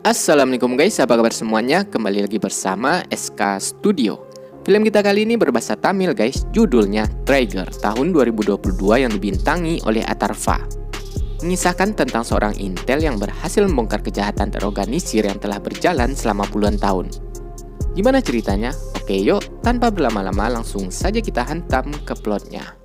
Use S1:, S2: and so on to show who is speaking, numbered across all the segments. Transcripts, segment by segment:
S1: Assalamualaikum guys, apa kabar semuanya? Kembali lagi bersama SK Studio. Film kita kali ini berbahasa Tamil guys, judulnya Trigger tahun 2022 yang dibintangi oleh Atharva. Mengisahkan tentang seorang intel yang berhasil membongkar kejahatan terorganisir yang telah berjalan selama puluhan tahun. Gimana ceritanya? Oke yuk, tanpa berlama-lama langsung saja kita hantam ke plotnya.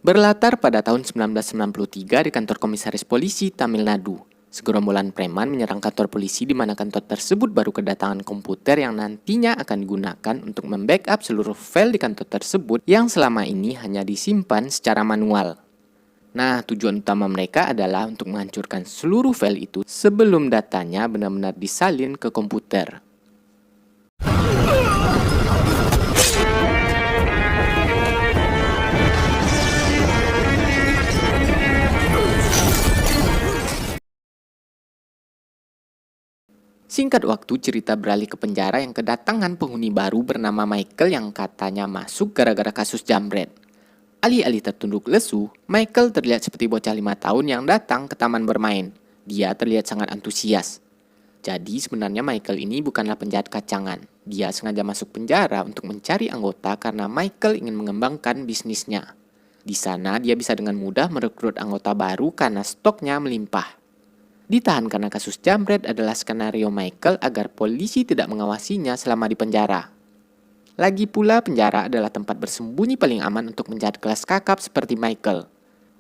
S1: Berlatar pada tahun 1993 di kantor komisaris polisi Tamil Nadu. Segerombolan preman menyerang kantor polisi di mana kantor tersebut baru kedatangan komputer yang nantinya akan digunakan untuk membackup seluruh file di kantor tersebut yang selama ini hanya disimpan secara manual. Nah, tujuan utama mereka adalah untuk menghancurkan seluruh file itu sebelum datanya benar-benar disalin ke komputer. Singkat waktu, cerita beralih ke penjara yang kedatangan penghuni baru bernama Michael yang katanya masuk gara-gara kasus jambret. Alih-alih tertunduk lesu, Michael terlihat seperti bocah 5 tahun yang datang ke taman bermain. Dia terlihat sangat antusias. Jadi sebenarnya Michael ini bukanlah penjahat kacangan. Dia sengaja masuk penjara untuk mencari anggota karena Michael ingin mengembangkan bisnisnya. Di sana dia bisa dengan mudah merekrut anggota baru karena stoknya melimpah. Ditahan karena kasus jambret adalah skenario Michael agar polisi tidak mengawasinya selama di penjara. Lagi pula penjara adalah tempat bersembunyi paling aman untuk penjahat kelas kakap seperti Michael.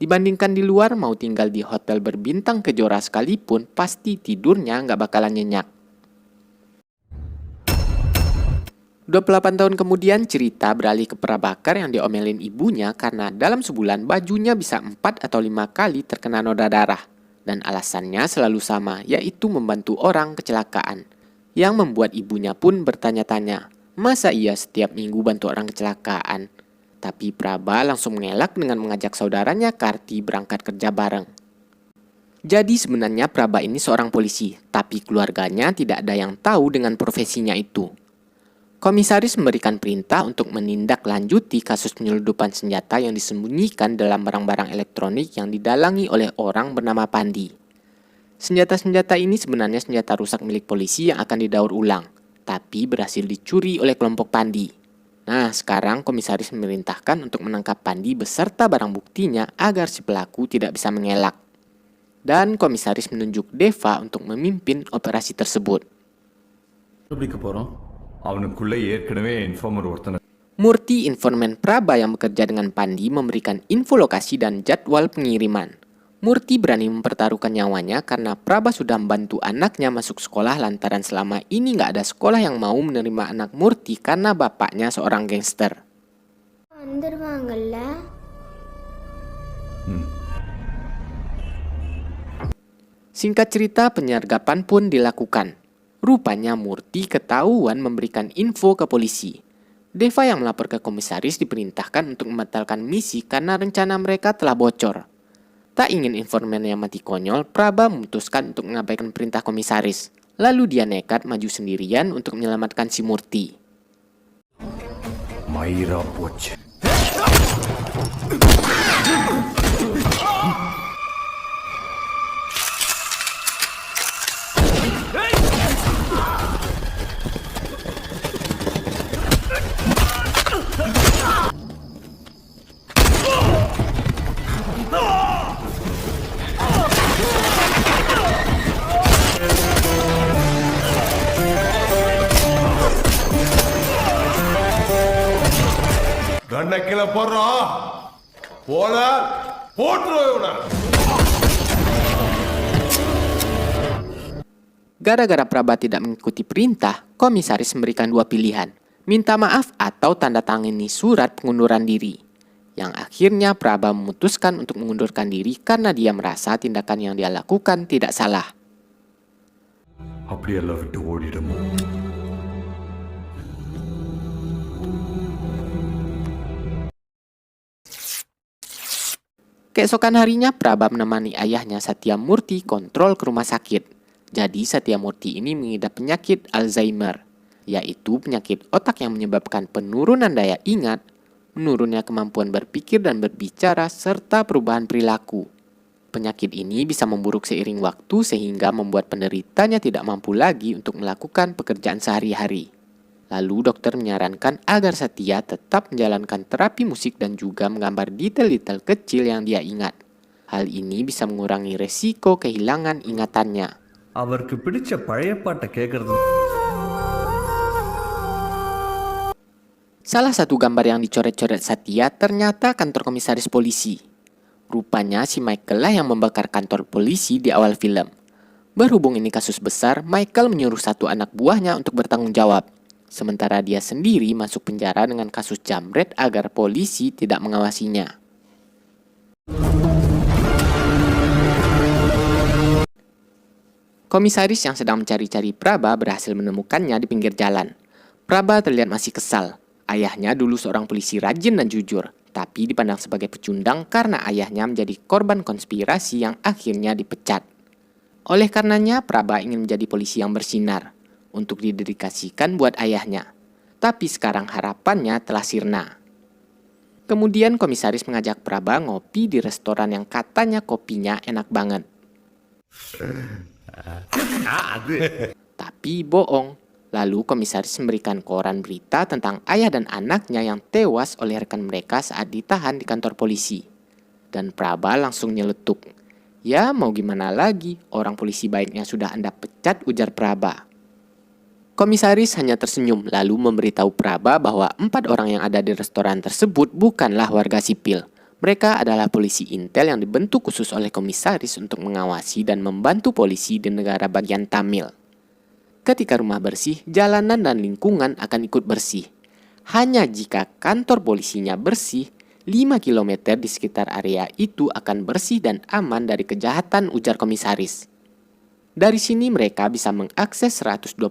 S1: Dibandingkan di luar, mau tinggal di hotel berbintang kejora sekalipun, pasti tidurnya nggak bakalan nyenyak. 28 tahun kemudian cerita beralih ke Prabakar yang diomelin ibunya karena dalam sebulan bajunya bisa 4 atau 5 kali terkena noda darah. Dan alasannya selalu sama, yaitu membantu orang kecelakaan. Yang membuat ibunya pun bertanya-tanya, masa iya setiap minggu bantu orang kecelakaan? Tapi Praba langsung mengelak dengan mengajak saudaranya Karti berangkat kerja bareng. Jadi sebenarnya Praba ini seorang polisi, tapi keluarganya tidak ada yang tahu dengan profesinya itu. Komisaris memberikan perintah untuk menindaklanjuti kasus penyeludupan senjata yang disembunyikan dalam barang-barang elektronik yang didalangi oleh orang bernama Pandi. Senjata-senjata ini sebenarnya senjata rusak milik polisi yang akan didaur ulang, tapi berhasil dicuri oleh kelompok Pandi. Nah, sekarang komisaris memerintahkan untuk menangkap Pandi beserta barang buktinya agar si pelaku tidak bisa mengelak. Dan komisaris menunjuk Deva untuk memimpin operasi tersebut. Murti, informan Praba yang bekerja dengan Pandi, memberikan info lokasi dan jadwal pengiriman. Murti berani mempertaruhkan nyawanya karena Praba sudah membantu anaknya masuk sekolah lantaran selama ini nggak ada sekolah yang mau menerima anak Murti karena bapaknya seorang gangster. Singkat cerita, penyergapan pun dilakukan. Rupanya Murti ketahuan memberikan info ke polisi. Deva yang melapor ke komisaris diperintahkan untuk membatalkan misi karena rencana mereka telah bocor. Tak ingin informan yang mati konyol, Praba memutuskan untuk mengabaikan perintah komisaris. Lalu dia nekat maju sendirian untuk menyelamatkan si Murti. Maira Poch. Gara-gara Praba tidak mengikuti perintah, komisaris memberikan 2 pilihan, minta maaf atau tanda tangani surat pengunduran diri. Yang akhirnya Praba memutuskan untuk mengundurkan diri karena dia merasa tindakan yang dia lakukan tidak salah. Keesokan harinya Praba menemani ayahnya Satya Murti kontrol ke rumah sakit. Jadi Satya Murti ini mengidap penyakit Alzheimer. yaitu penyakit otak yang menyebabkan penurunan daya ingat, menurunnya kemampuan berpikir dan berbicara, serta perubahan perilaku. Penyakit ini bisa memburuk seiring waktu sehingga membuat penderitanya tidak mampu lagi untuk melakukan pekerjaan sehari-hari. Lalu dokter menyarankan agar Satya tetap menjalankan terapi musik dan juga menggambar detail-detail kecil yang dia ingat. Hal ini bisa mengurangi resiko kehilangan ingatannya.
S2: அவருக்கு பிடிச்ச பழைய பாட்டை கேட்கறது.
S1: Salah satu gambar yang dicoret-coret Satya ternyata kantor komisaris polisi. Rupanya si Michael lah yang membakar kantor polisi di awal film. Berhubung ini kasus besar, Michael menyuruh satu anak buahnya untuk bertanggung jawab. Sementara dia sendiri masuk penjara dengan kasus jamret agar polisi tidak mengawasinya. Komisaris yang sedang mencari-cari Prabha berhasil menemukannya di pinggir jalan. Prabha terlihat masih kesal. Ayahnya dulu seorang polisi rajin dan jujur, tapi dipandang sebagai pecundang karena ayahnya menjadi korban konspirasi yang akhirnya dipecat. Oleh karenanya, Prabha ingin menjadi polisi yang bersinar untuk didedikasikan buat ayahnya. Tapi sekarang harapannya telah sirna. Kemudian komisaris mengajak Prabha ngopi di restoran yang katanya kopinya enak banget. Tapi bohong. Lalu komisaris memberikan koran berita tentang ayah dan anaknya yang tewas oleh rekan mereka saat ditahan di kantor polisi. Dan Prabha langsung nyeletuk. Ya mau gimana lagi, orang polisi baiknya sudah Anda pecat, ujar Prabha. Komisaris hanya tersenyum lalu memberitahu Prabha bahwa 4 orang yang ada di restoran tersebut bukanlah warga sipil. Mereka adalah polisi intel yang dibentuk khusus oleh komisaris untuk mengawasi dan membantu polisi di negara bagian Tamil. Ketika rumah bersih, jalanan dan lingkungan akan ikut bersih. Hanya jika kantor polisinya bersih, 5 km di sekitar area itu akan bersih dan aman dari kejahatan, ujar komisaris. Dari sini mereka bisa mengakses 129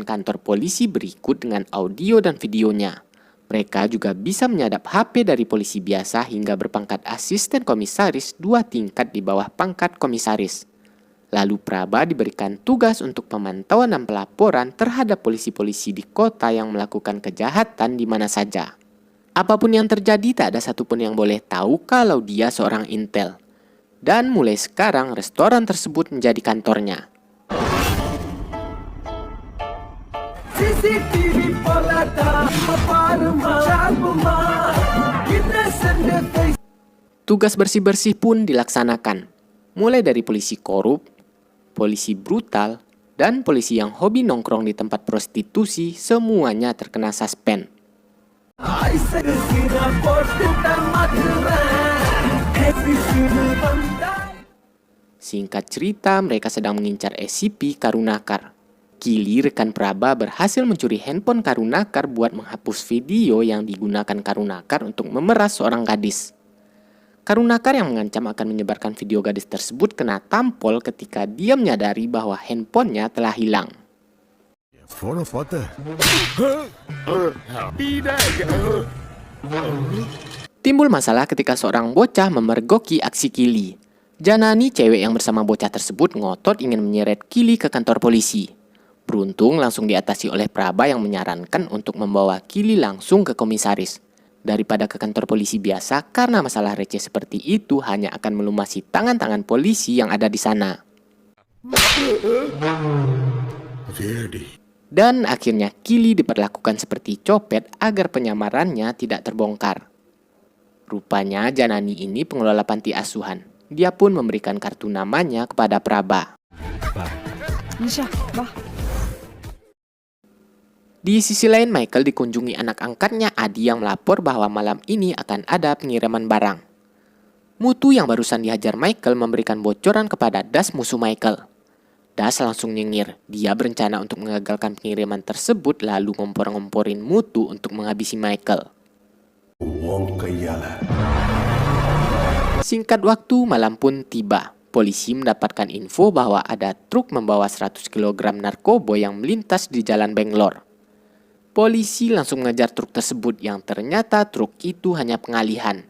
S1: kantor polisi berikut dengan audio dan videonya. Mereka juga bisa menyadap HP dari polisi biasa hingga berpangkat asisten komisaris 2 tingkat di bawah pangkat komisaris. Lalu Prabha diberikan tugas untuk pemantauan dan pelaporan terhadap polisi-polisi di kota yang melakukan kejahatan di mana saja. Apapun yang terjadi, tak ada satupun yang boleh tahu kalau dia seorang intel. Dan mulai sekarang restoran tersebut menjadi kantornya. Tugas bersih-bersih pun dilaksanakan. Mulai dari polisi korup, polisi brutal, dan polisi yang hobi nongkrong di tempat prostitusi, semuanya terkena suspend. Singkat cerita, mereka sedang mengincar SCP Karunakar. Kili, rekan Prabha, berhasil mencuri handphone Karunakar buat menghapus video yang digunakan Karunakar untuk memeras seorang gadis. Karunakar yang mengancam akan menyebarkan video gadis tersebut kena tampol ketika dia menyadari bahwa handphonenya telah hilang. Timbul masalah ketika seorang bocah memergoki aksi Kili. Janani, cewek yang bersama bocah tersebut, ngotot ingin menyeret Kili ke kantor polisi. Beruntung langsung diatasi oleh Prabha yang menyarankan untuk membawa Kili langsung ke komisaris. Daripada ke kantor polisi biasa, karena masalah receh seperti itu hanya akan melumasi tangan-tangan polisi yang ada di sana. Dan akhirnya Kili diperlakukan seperti copet agar penyamarannya tidak terbongkar. Rupanya Janani ini pengelola panti asuhan. Dia pun memberikan kartu namanya kepada Prabha. Di sisi lain, Michael dikunjungi anak angkatnya Adi yang melapor bahwa malam ini akan ada pengiriman barang. Mutu yang barusan dihajar Michael memberikan bocoran kepada Das, musuh Michael. Das langsung nyengir. Dia berencana untuk mengagalkan pengiriman tersebut lalu ngompor-ngomporin Mutu untuk menghabisi Michael. Singkat waktu, malam pun tiba. Polisi mendapatkan info bahwa ada truk membawa 100 kg narkoba yang melintas di jalan Bangalore. Polisi langsung mengejar truk tersebut yang ternyata truk itu hanya pengalihan.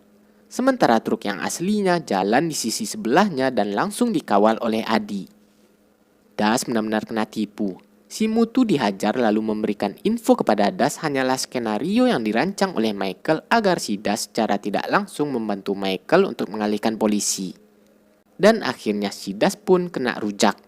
S1: Sementara truk yang aslinya jalan di sisi sebelahnya dan langsung dikawal oleh Adi. Das benar-benar kena tipu. Si Mutu dihajar lalu memberikan info kepada Das hanyalah skenario yang dirancang oleh Michael agar si Das secara tidak langsung membantu Michael untuk mengalihkan polisi. Dan akhirnya si Das pun kena rujak.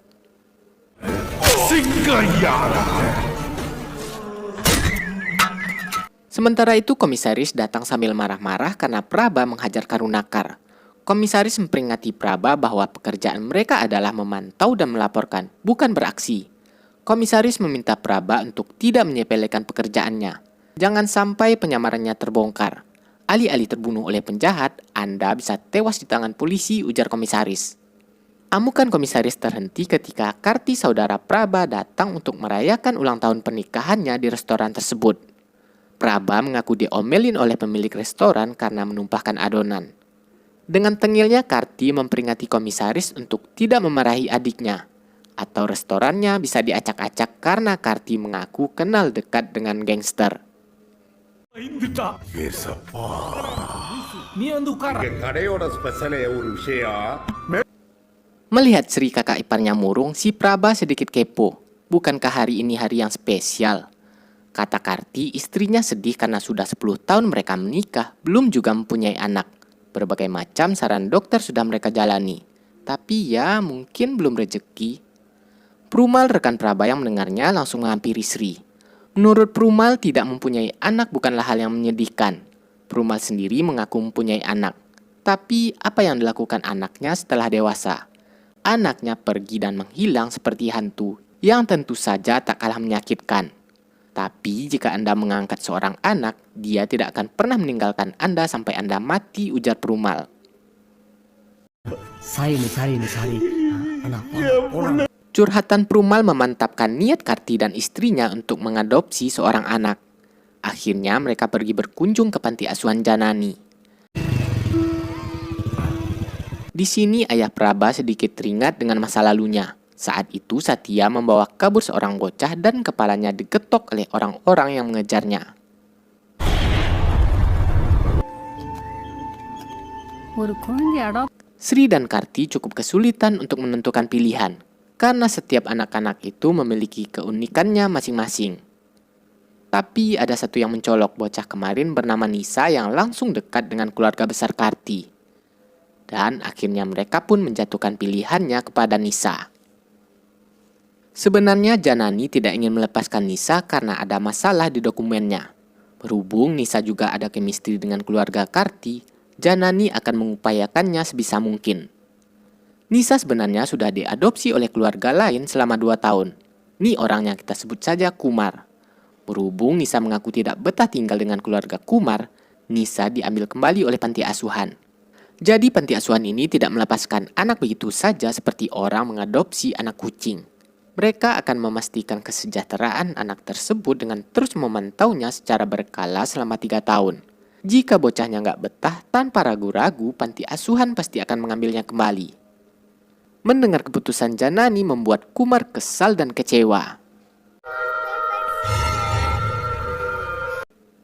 S1: Sementara itu komisaris datang sambil marah-marah karena Praba menghajar Karunakar. Komisaris memperingati Praba bahwa pekerjaan mereka adalah memantau dan melaporkan, bukan beraksi. Komisaris meminta Praba untuk tidak menyepelekan pekerjaannya. Jangan sampai penyamarannya terbongkar. Alih-alih terbunuh oleh penjahat, Anda bisa tewas di tangan polisi, ujar komisaris. Amukan komisaris terhenti ketika Karti saudara Praba datang untuk merayakan ulang tahun pernikahannya di restoran tersebut. Praba mengaku diomelin oleh pemilik restoran karena menumpahkan adonan. Dengan tengilnya Karti memperingati komisaris untuk tidak memarahi adiknya. Atau restorannya bisa diacak-acak karena Karti mengaku kenal dekat dengan gangster. Melihat Sri kakak iparnya murung, si Praba sedikit kepo. Bukankah hari ini hari yang spesial? Kata Karti, istrinya sedih karena sudah 10 tahun mereka menikah, belum juga mempunyai anak. Berbagai macam saran dokter sudah mereka jalani. Tapi ya mungkin belum rezeki. Prumal rekan Praba yang mendengarnya langsung menghampiri Sri. Menurut Prumal, tidak mempunyai anak bukanlah hal yang menyedihkan. Prumal sendiri mengaku mempunyai anak. Tapi apa yang dilakukan anaknya setelah dewasa? Anaknya pergi dan menghilang seperti hantu, yang tentu saja tak kalah menyakitkan. Tapi jika Anda mengangkat seorang anak, dia tidak akan pernah meninggalkan Anda sampai Anda mati, ujar Prumal. Curhatan Prumal memantapkan niat Karti dan istrinya untuk mengadopsi seorang anak. Akhirnya mereka pergi berkunjung ke panti asuhan Janani. Di sini ayah Praba sedikit teringat dengan masa lalunya. Saat itu Satya membawa kabur seorang bocah dan kepalanya digetok oleh orang-orang yang mengejarnya. Sri dan Karti cukup kesulitan untuk menentukan pilihan. Karena setiap anak-anak itu memiliki keunikannya masing-masing. Tapi ada satu yang mencolok, bocah kemarin bernama Nisa yang langsung dekat dengan keluarga besar Karti. Dan akhirnya mereka pun menjatuhkan pilihannya kepada Nisa. Sebenarnya Janani tidak ingin melepaskan Nisa karena ada masalah di dokumennya. Berhubung Nisa juga ada chemistry dengan keluarga Karti, Janani akan mengupayakannya sebisa mungkin. Nisa sebenarnya sudah diadopsi oleh keluarga lain selama 2 tahun. Ini orang yang kita sebut saja Kumar. Berhubung Nisa mengaku tidak betah tinggal dengan keluarga Kumar, Nisa diambil kembali oleh panti asuhan. Jadi panti asuhan ini tidak melepaskan anak begitu saja seperti orang mengadopsi anak kucing. Mereka akan memastikan kesejahteraan anak tersebut dengan terus memantaunya secara berkala selama 3 tahun. Jika bocahnya nggak betah, tanpa ragu-ragu panti asuhan pasti akan mengambilnya kembali. Mendengar keputusan Janani membuat Kumar kesal dan kecewa.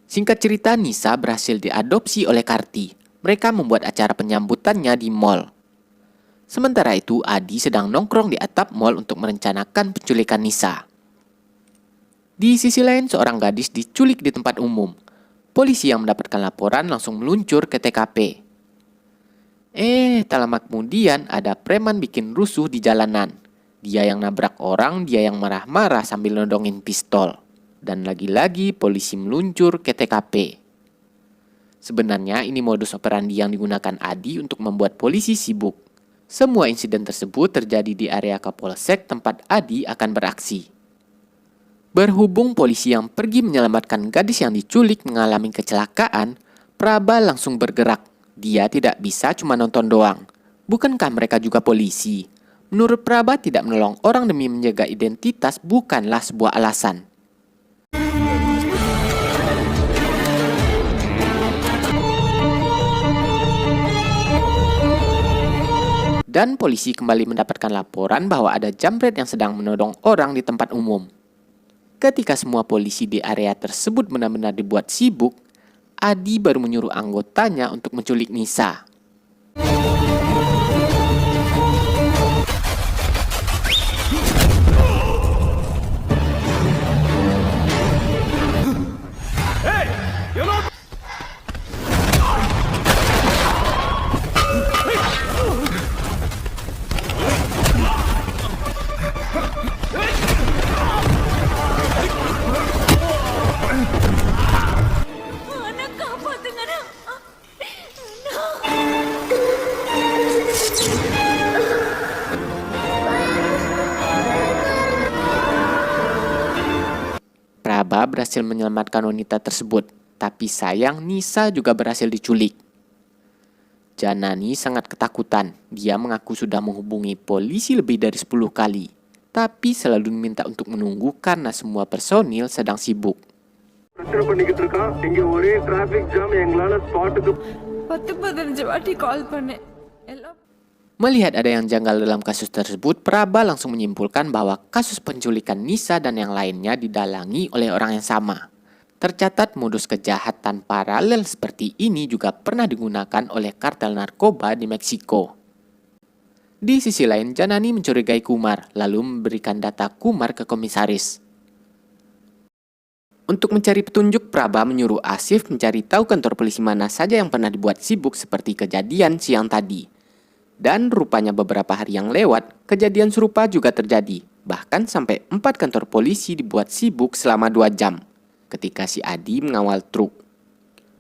S1: Singkat cerita, Nisa berhasil diadopsi oleh Karti. Mereka membuat acara penyambutannya di mall. Sementara itu, Adi sedang nongkrong di atap mall untuk merencanakan penculikan Nisa. Di sisi lain, seorang gadis diculik di tempat umum. Polisi yang mendapatkan laporan langsung meluncur ke TKP. Tak lama kemudian ada preman bikin rusuh di jalanan. Dia yang nabrak orang, dia yang marah-marah sambil nodongin pistol. Dan lagi-lagi polisi meluncur ke TKP. Sebenarnya ini modus operandi yang digunakan Adi untuk membuat polisi sibuk. Semua insiden tersebut terjadi di area Kapolsek tempat Adi akan beraksi. Berhubung polisi yang pergi menyelamatkan gadis yang diculik mengalami kecelakaan, Praba langsung bergerak. Dia tidak bisa cuma nonton doang. Bukankah mereka juga polisi? Menurut Praba, tidak menolong orang demi menjaga identitas bukanlah sebuah alasan. Dan polisi kembali mendapatkan laporan bahwa ada jambret yang sedang menodong orang di tempat umum. Ketika semua polisi di area tersebut benar-benar dibuat sibuk, Adi baru menyuruh anggotanya untuk menculik Nisa.
S3: அண்ணா காப்பாத்துங்கண்ணா.
S1: Praba berhasil menyelamatkan wanita tersebut, tapi sayang Nisa juga berhasil diculik. Janani sangat ketakutan. Dia mengaku sudah menghubungi polisi lebih dari 10 kali, tapi selalu diminta untuk menunggu karena semua personil sedang sibuk.
S4: பிரச்சனை பண்ணிக்கிட்டு இருக்கான். இங்க ஒரே traffic jam. எங்களால ஸ்பாட்டுக்கு
S3: 10-15 வாட்டி கால் பண்ணேன். எல்லாம்
S1: Melihat ada yang janggal dalam kasus tersebut, Praba langsung menyimpulkan bahwa kasus penculikan Nisa dan yang lainnya didalangi oleh orang yang sama. Tercatat modus kejahatan paralel seperti ini juga pernah digunakan oleh kartel narkoba di Meksiko. Di sisi lain, Janani mencurigai Kumar, lalu memberikan data Kumar ke komisaris. Untuk mencari petunjuk, Praba menyuruh Asif mencari tahu kantor polisi mana saja yang pernah dibuat sibuk seperti kejadian siang tadi. Dan rupanya beberapa hari yang lewat, kejadian serupa juga terjadi. Bahkan sampai 4 kantor polisi dibuat sibuk selama 2 jam. Ketika si Adi mengawal truk.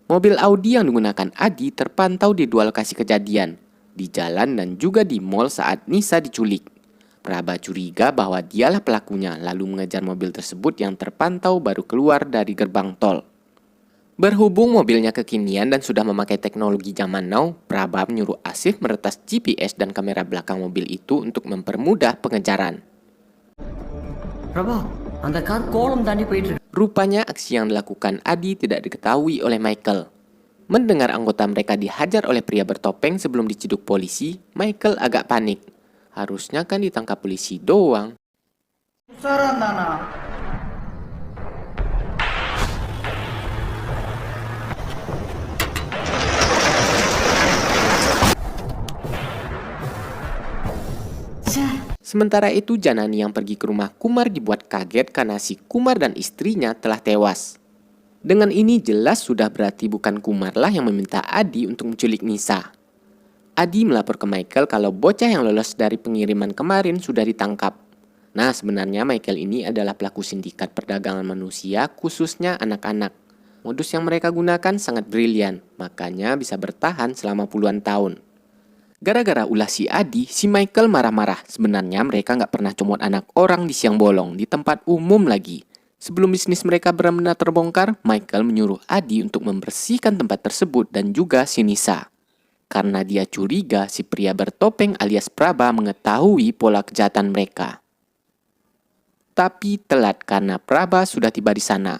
S1: Mobil Audi yang digunakan Adi terpantau di 2 lokasi kejadian. Di jalan dan juga di mall saat Nisa diculik. Praba curiga bahwa dialah pelakunya, lalu mengejar mobil tersebut yang terpantau baru keluar dari gerbang tol. Berhubung mobilnya kekinian dan sudah memakai teknologi zaman now, Praba menyuruh Asif meretas GPS dan kamera belakang mobil itu untuk mempermudah pengejaran.
S5: Prabha, அந்த கார் கோலம் தாண்டி போயிட்டு இருக்கு.
S1: Rupanya aksi yang dilakukan Adi tidak diketahui oleh Michael. Mendengar anggota mereka dihajar oleh pria bertopeng sebelum diciduk polisi, Michael agak panik. Harusnya kan ditangkap polisi doang. Sementara itu Janani yang pergi ke rumah Kumar dibuat kaget karena si Kumar dan istrinya telah tewas. Dengan ini jelas sudah berarti bukan Kumar lah yang meminta Adi untuk menculik Nisa. Adi melapor ke Michael kalau bocah yang lolos dari pengiriman kemarin sudah ditangkap. Nah, sebenarnya Michael ini adalah pelaku sindikat perdagangan manusia, khususnya anak-anak. Modus yang mereka gunakan sangat brilian, makanya bisa bertahan selama puluhan tahun. Gara-gara ulah si Adi, si Michael marah-marah. Sebenarnya mereka nggak pernah comot anak orang di siang bolong, di tempat umum lagi. Sebelum bisnis mereka benar-benar terbongkar, Michael menyuruh Adi untuk membersihkan tempat tersebut dan juga si Nisa. Karena dia curiga si pria bertopeng alias Praba mengetahui pola kejahatan mereka. Tapi telat karena Praba sudah tiba di sana.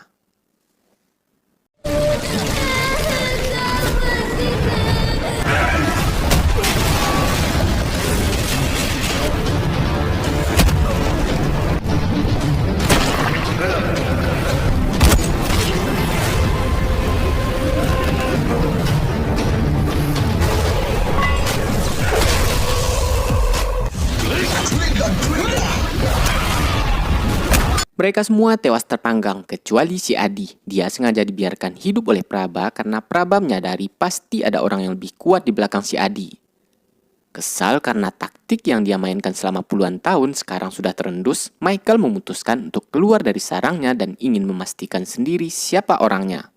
S1: Mereka semua tewas terpanggang, kecuali si Adi. Dia sengaja dibiarkan hidup oleh Praba karena Praba menyadari pasti ada orang yang lebih kuat di belakang si Adi. Kesal karena taktik yang dia mainkan selama puluhan tahun sekarang sudah terendus, Michael memutuskan untuk keluar dari sarangnya dan ingin memastikan sendiri siapa orangnya.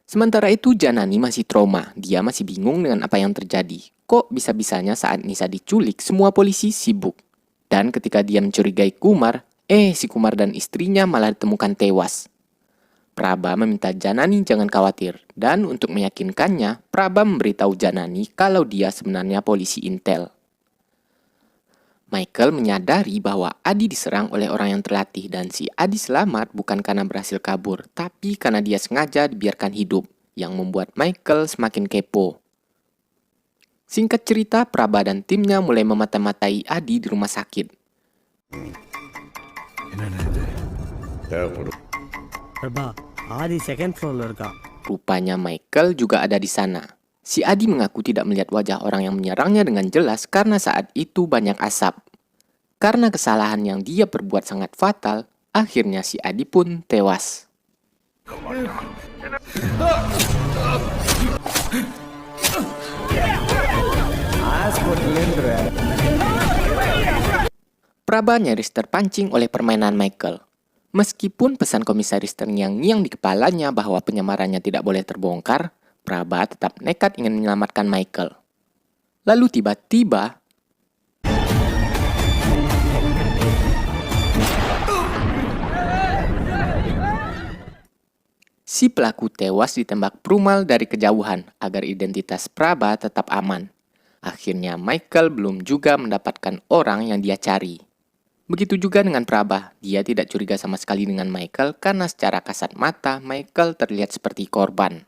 S1: Sementara itu Janani masih trauma, dia masih bingung dengan apa yang terjadi. Kok bisa-bisanya saat Nisa diculik semua polisi sibuk. Dan ketika dia mencurigai Kumar, si Kumar dan istrinya malah ditemukan tewas. Praba meminta Janani jangan khawatir, dan untuk meyakinkannya, Praba memberitahu Janani kalau dia sebenarnya polisi intel. Michael menyadari bahwa Adi diserang oleh orang yang terlatih dan si Adi selamat bukan karena berhasil kabur, tapi karena dia sengaja dibiarkan hidup, yang membuat Michael semakin kepo. Singkat cerita, Praba dan timnya mulai memata-matai Adi di rumah sakit.
S5: Prabha Aadhi second ஃப்ளோர்ல இருக்கா.
S1: Rupanya Michael juga ada di sana. Si Adi mengaku tidak melihat wajah orang yang menyerangnya dengan jelas karena saat itu banyak asap. Karena kesalahan yang dia perbuat sangat fatal, akhirnya si Adi pun tewas. Praba nyaris terpancing oleh permainan Michael. Meskipun pesan komisaris terngiang-ngiang di kepalanya bahwa penyamarannya tidak boleh terbongkar, Praba tetap nekat ingin menyelamatkan Michael. Lalu tiba-tiba, si pelaku tewas ditembak Prumal dari kejauhan agar identitas Praba tetap aman. Akhirnya Michael belum juga mendapatkan orang yang dia cari. Begitu juga dengan Praba, dia tidak curiga sama sekali dengan Michael karena secara kasat mata Michael terlihat seperti korban.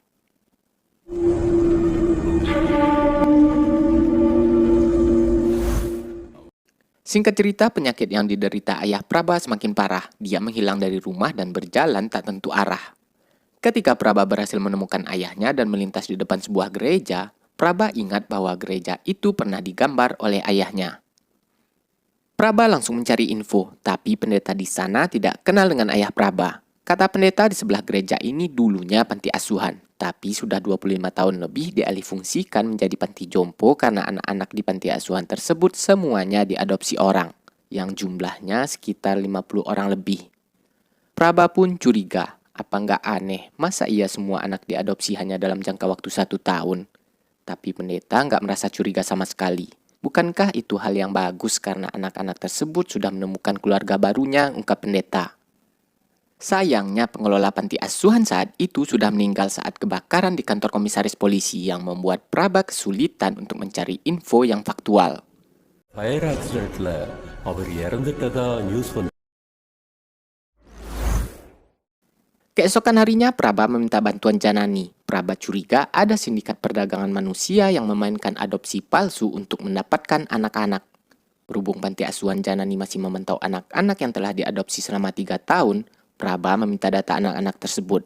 S1: Singkat cerita, penyakit yang diderita ayah Praba semakin parah. Dia menghilang dari rumah dan berjalan tak tentu arah. Ketika Praba berhasil menemukan ayahnya dan melintas di depan sebuah gereja, Praba ingat bahwa gereja itu pernah digambar oleh ayahnya. Praba langsung mencari info, tapi pendeta di sana tidak kenal dengan ayah Praba. Kata pendeta di sebelah gereja ini dulunya panti asuhan, tapi sudah 25 tahun lebih dialihfungsikan menjadi panti jompo karena anak-anak di panti asuhan tersebut semuanya diadopsi orang, yang jumlahnya sekitar 50 orang lebih. Praba pun curiga, apa nggak aneh, masa iya semua anak diadopsi hanya dalam jangka waktu 1 tahun? Tapi pendeta nggak merasa curiga sama sekali. Bukankah itu hal yang bagus karena anak-anak tersebut sudah menemukan keluarga barunya, ungkap pendeta. Sayangnya pengelola panti asuhan saat itu sudah meninggal saat kebakaran di kantor komisaris polisi yang membuat Praba kesulitan untuk mencari info yang faktual.
S6: Fire ஆக்சிடென்ட்ல அவர் இறந்துட்டதா நியூஸ் வந்து
S1: Keesokan harinya, Praba meminta bantuan Janani. Praba curiga ada sindikat perdagangan manusia yang memainkan adopsi palsu untuk mendapatkan anak-anak. Berhubung panti asuhan Janani masih memantau anak-anak yang telah diadopsi selama 3 tahun, Praba meminta data anak-anak tersebut.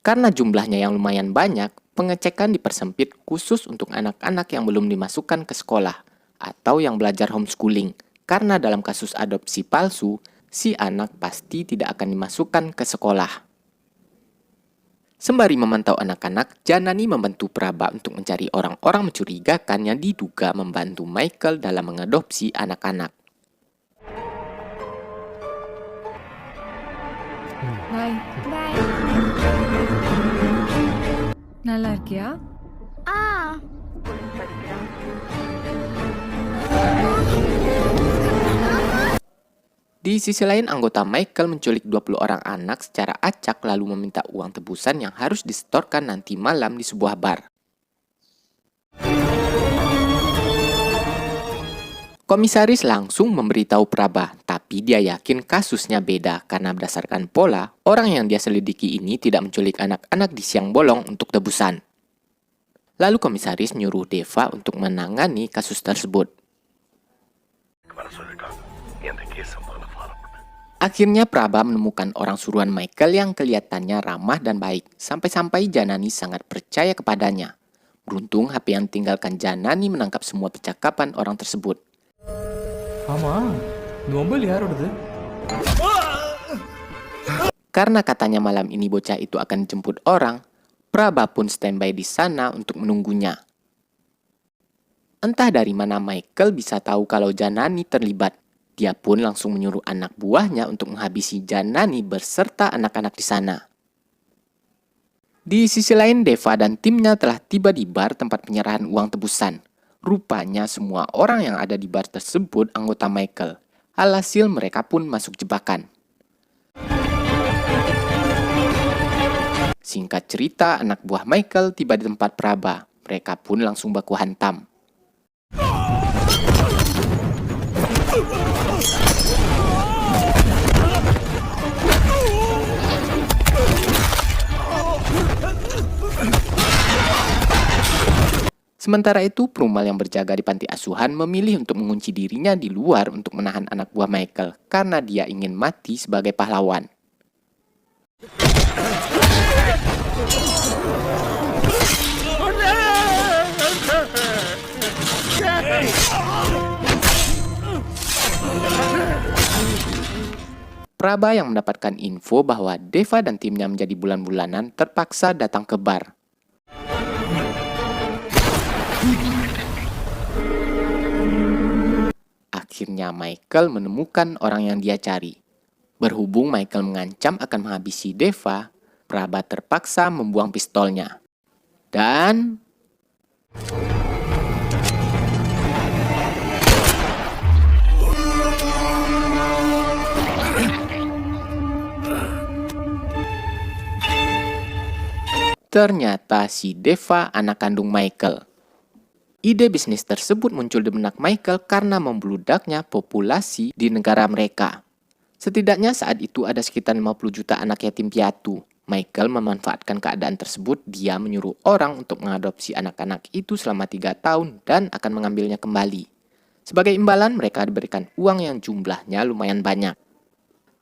S1: Karena jumlahnya yang lumayan banyak, pengecekan dipersempit khusus untuk anak-anak yang belum dimasukkan ke sekolah atau yang belajar homeschooling. Karena dalam kasus adopsi palsu, si anak pasti tidak akan dimasukkan ke sekolah. Sembari memantau anak-anak, Janani membantu Praba untuk mencari orang-orang mencurigakan yang diduga membantu Michael dalam mengadopsi anak-anak.
S3: பாய்
S7: பாய்
S3: நல்லா இருக்கியா
S7: ஆ
S1: Di sisi lain, anggota Michael menculik 20 orang anak secara acak lalu meminta uang tebusan yang harus disetorkan nanti malam di sebuah bar. Komisaris langsung memberitahu Praba, tapi dia yakin kasusnya beda karena berdasarkan pola, orang yang dia selidiki ini tidak menculik anak-anak di siang bolong untuk tebusan. Lalu komisaris nyuruh Deva untuk menangani kasus tersebut. Akhirnya Praba menemukan orang suruhan Michael yang kelihatannya ramah dan baik, sampai-sampai Janani sangat percaya kepadanya. Beruntung HP yang tinggalkan Janani menangkap semua percakapan orang tersebut. Karena katanya malam ini bocah itu akan dijemput orang, Praba pun standby di sana untuk menunggunya. Entah dari mana Michael bisa tahu kalau Janani terlibat. Dia pun langsung menyuruh anak buahnya untuk menghabisi Janani berserta anak-anak di sana. Di sisi lain, Deva dan timnya telah tiba di bar tempat penyerahan uang tebusan. Rupanya semua orang yang ada di bar tersebut anggota Michael. Alhasil mereka pun masuk jebakan. Singkat cerita, anak buah Michael tiba di tempat Praba. Mereka pun langsung baku hantam. Sementara itu, Prumal yang berjaga di panti asuhan memilih untuk mengunci dirinya di luar untuk menahan anak buah Michael karena dia ingin mati sebagai pahlawan. Praba yang mendapatkan info bahwa Deva dan timnya menjadi bulan-bulanan terpaksa datang ke bar. Akhirnya Michael menemukan orang yang dia cari. Berhubung Michael mengancam akan menghabisi Deva, Praba terpaksa membuang pistolnya. Dan ternyata si Deva anak kandung Michael. Ide bisnis tersebut muncul di benak Michael karena membludaknya populasi di negara mereka. Setidaknya saat itu ada sekitar 50 juta anak yatim piatu. Michael memanfaatkan keadaan tersebut, dia menyuruh orang untuk mengadopsi anak-anak itu selama 3 tahun dan akan mengambilnya kembali. Sebagai imbalan mereka diberikan uang yang jumlahnya lumayan banyak.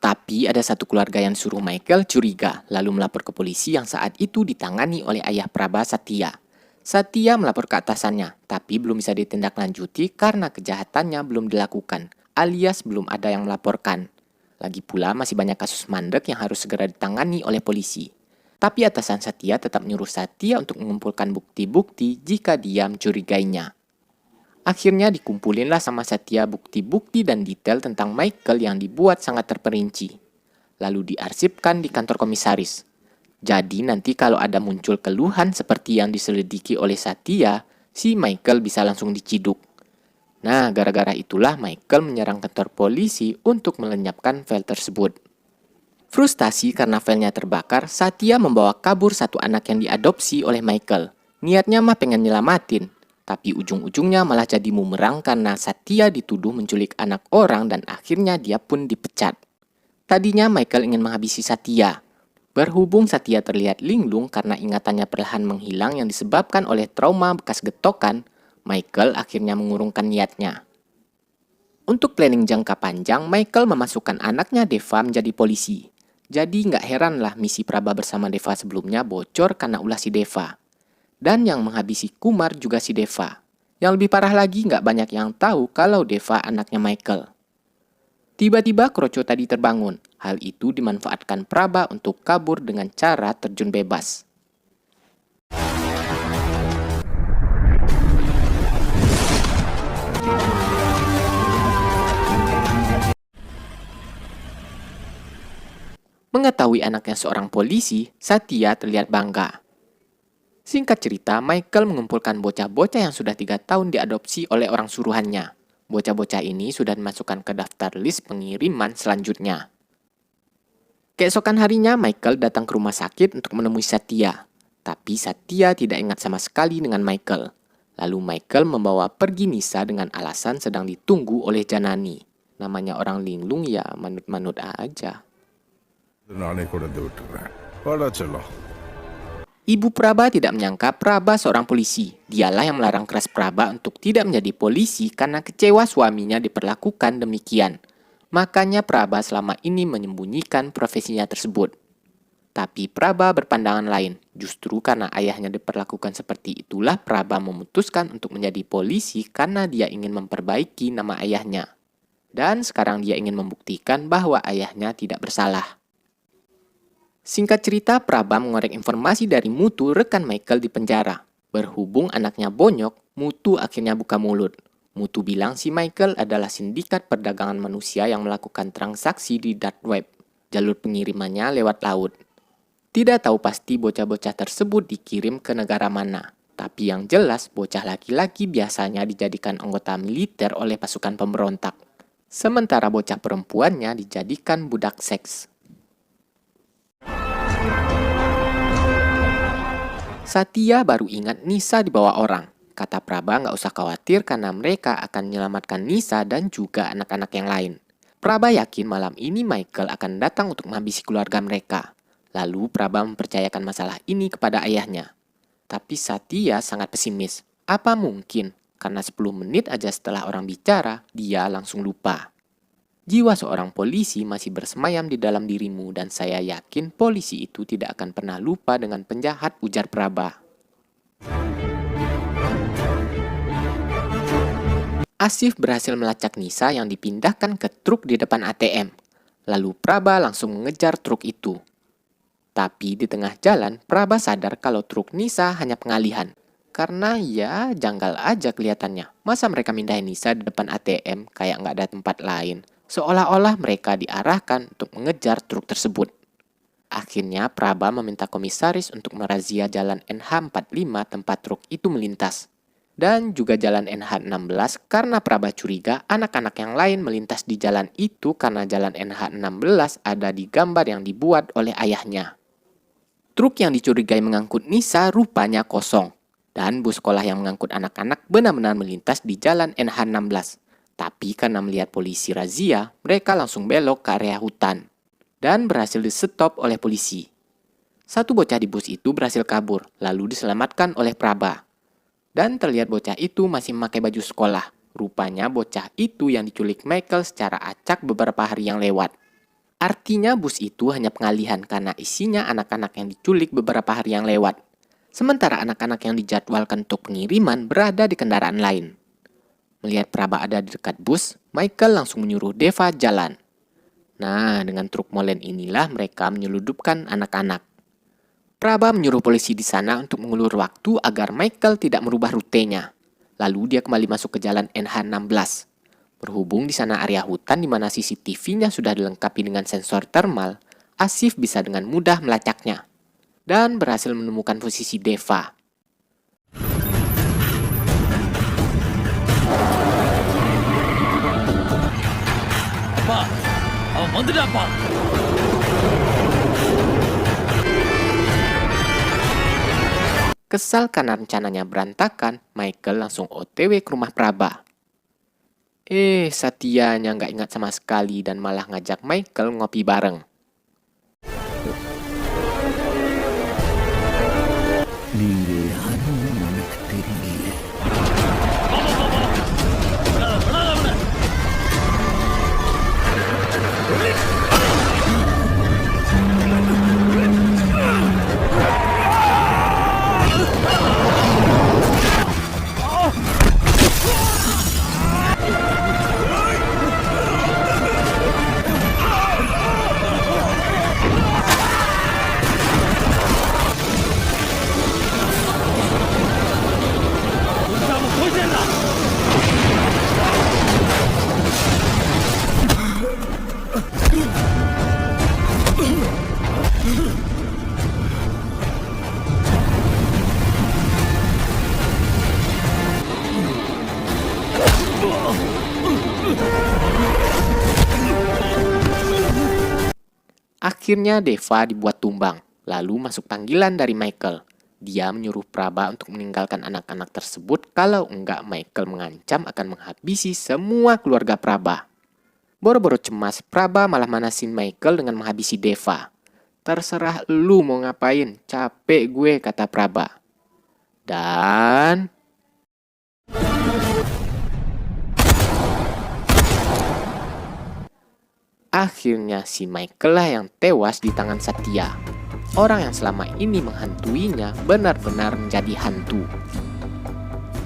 S1: Tapi ada satu keluarga yang suruh Michael curiga, lalu melapor ke polisi yang saat itu ditangani oleh ayah Praba, Satya. Satya melapor ke atasannya, tapi belum bisa ditindaklanjuti karena kejahatannya belum dilakukan, alias belum ada yang melaporkan. Lagi pula masih banyak kasus mandek yang harus segera ditangani oleh polisi. Tapi atasan Satya tetap menyuruh Satya untuk mengumpulkan bukti-bukti jika dia mencurigainya. Akhirnya dikumpulinlah sama Satya bukti-bukti dan detail tentang Michael yang dibuat sangat terperinci. Lalu diarsipkan di kantor komisaris. Jadi nanti kalau ada muncul keluhan seperti yang diselidiki oleh Satya, si Michael bisa langsung diciduk. Nah, gara-gara itulah Michael menyerang kantor polisi untuk melenyapkan file tersebut. Frustasi karena filenya terbakar, Satya membawa kabur satu anak yang diadopsi oleh Michael. Niatnya mah pengen nyelamatin, tapi ujung-ujungnya malah jadi bumerang karena Satya dituduh menculik anak orang dan akhirnya dia pun dipecat. Tadinya Michael ingin menghabisi Satya. Berhubung Satya terlihat linglung karena ingatannya perlahan menghilang yang disebabkan oleh trauma bekas getokan, Michael akhirnya mengurungkan niatnya. Untuk planning jangka panjang, Michael memasukkan anaknya Deva menjadi polisi. Jadi nggak heranlah misi Praba bersama Deva sebelumnya bocor karena ulah si Deva. Dan yang menghabisi Kumar juga si Deva. Yang lebih parah lagi nggak banyak yang tahu kalau Deva anaknya Michael. Tiba-tiba Kroco tadi terbangun. Hal itu dimanfaatkan Praba untuk kabur dengan cara terjun bebas. Mengetahui anaknya seorang polisi, Satya terlihat bangga. Singkat cerita, Michael mengumpulkan bocah-bocah yang sudah 3 tahun diadopsi oleh orang suruhannya. Bocah-bocah ini sudah dimasukkan ke daftar list pengiriman selanjutnya. Keesokan harinya, Michael datang ke rumah sakit untuk menemui Satya. Tapi Satya tidak ingat sama sekali dengan Michael. Lalu Michael membawa pergi Nisa dengan alasan sedang ditunggu oleh Janani. Namanya orang linglung ya manut-manut aja. Ibu Praba tidak menyangka Praba seorang polisi. Dialah yang melarang keras Praba untuk tidak menjadi polisi karena kecewa suaminya diperlakukan demikian. Makanya Praba selama ini menyembunyikan profesinya tersebut. Tapi Praba berpandangan lain. Justru karena ayahnya diperlakukan seperti itulah Praba memutuskan untuk menjadi polisi karena dia ingin memperbaiki nama ayahnya. Dan sekarang dia ingin membuktikan bahwa ayahnya tidak bersalah. Singkat cerita, Praba mengorek informasi dari Mutu rekan Michael di penjara. Berhubung anaknya bonyok, Mutu akhirnya buka mulut. Mutu bilang si Michael adalah sindikat perdagangan manusia yang melakukan transaksi di dark web. Jalur pengirimannya lewat laut. Tidak tahu pasti bocah-bocah tersebut dikirim ke negara mana. Tapi yang jelas, bocah laki-laki biasanya dijadikan anggota militer oleh pasukan pemberontak. Sementara bocah perempuannya dijadikan budak seks. Satya baru ingat Nisa dibawa orang. Kata Praba nggak usah khawatir karena mereka akan menyelamatkan Nisa dan juga anak-anak yang lain. Praba yakin malam ini Michael akan datang untuk menghabisi keluarga mereka. Lalu Praba mempercayakan masalah ini kepada ayahnya. Tapi Satya sangat pesimis. Apa mungkin? Karena 10 menit aja setelah orang bicara, dia langsung lupa. Jiwa seorang polisi masih bersemayam di dalam dirimu dan saya yakin polisi itu tidak akan pernah lupa dengan penjahat, ujar Praba. Asif berhasil melacak Nisa yang dipindahkan ke truk di depan ATM. Lalu Praba langsung mengejar truk itu. Tapi di tengah jalan, Praba sadar kalau truk Nisa hanya pengalihan. Karena ya janggal aja kelihatannya. Masa mereka mindahin Nisa di depan ATM kayak nggak ada tempat lain. Seolah-olah mereka diarahkan untuk mengejar truk tersebut. Akhirnya Praba meminta komisaris untuk merazia jalan NH45 tempat truk itu melintas. Dan juga jalan NH16 karena Praba curiga anak-anak yang lain melintas di jalan itu karena jalan NH16 ada di gambar yang dibuat oleh ayahnya. Truk yang dicurigai mengangkut Nisa rupanya kosong. Dan bus sekolah yang mengangkut anak-anak benar-benar melintas di jalan NH16. Tapi karena melihat polisi razia, mereka langsung belok ke area hutan. Dan berhasil di-stop oleh polisi. Satu bocah di bus itu berhasil kabur, lalu diselamatkan oleh Praba. Dan terlihat bocah itu masih memakai baju sekolah. Rupanya bocah itu yang diculik Michael secara acak beberapa hari yang lewat. Artinya bus itu hanya pengalihan karena isinya anak-anak yang diculik beberapa hari yang lewat. Sementara anak-anak yang dijadwalkan untuk pengiriman berada di kendaraan lain. Melihat Praba ada di dekat bus, Michael langsung menyuruh Deva jalan. Nah, dengan truk molen inilah mereka menyeludupkan anak-anak. Praba menyuruh polisi di sana untuk mengulur waktu agar Michael tidak merubah rutenya. Lalu dia kembali masuk ke jalan NH16. Berhubung di sana area hutan di mana CCTV-nya sudah dilengkapi dengan sensor thermal, Asif bisa dengan mudah melacaknya. Dan berhasil menemukan posisi Deva. Kesal karena rencananya berantakan, Michael langsung OTW ke rumah Praba. Satyanya nggak ingat sama sekali dan malah ngajak Michael ngopi bareng. Akhirnya Deva dibuat tumbang, lalu masuk panggilan dari Michael. Dia menyuruh Praba untuk meninggalkan anak-anak tersebut kalau enggak Michael mengancam akan menghabisi semua keluarga Praba. Boro-boro cemas, Praba malah manasin Michael dengan menghabisi Deva. Terserah lu mau ngapain, capek gue, kata Praba. Dan akhirnya si Michael lah yang tewas di tangan Satya. Orang yang selama ini menghantuinya benar-benar menjadi hantu.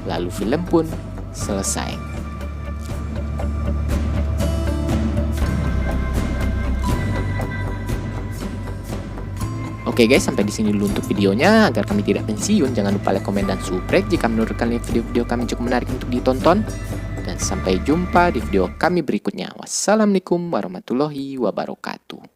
S1: Lalu film pun selesai. Oke guys, sampai di sini dulu untuk videonya. Agar kami tidak pensiun, jangan lupa like, komen, dan subscribe jika menurut kalian video-video kami cukup menarik untuk ditonton. Dan sampai jumpa di video kami berikutnya. Wassalamualaikum warahmatullahi wabarakatuh.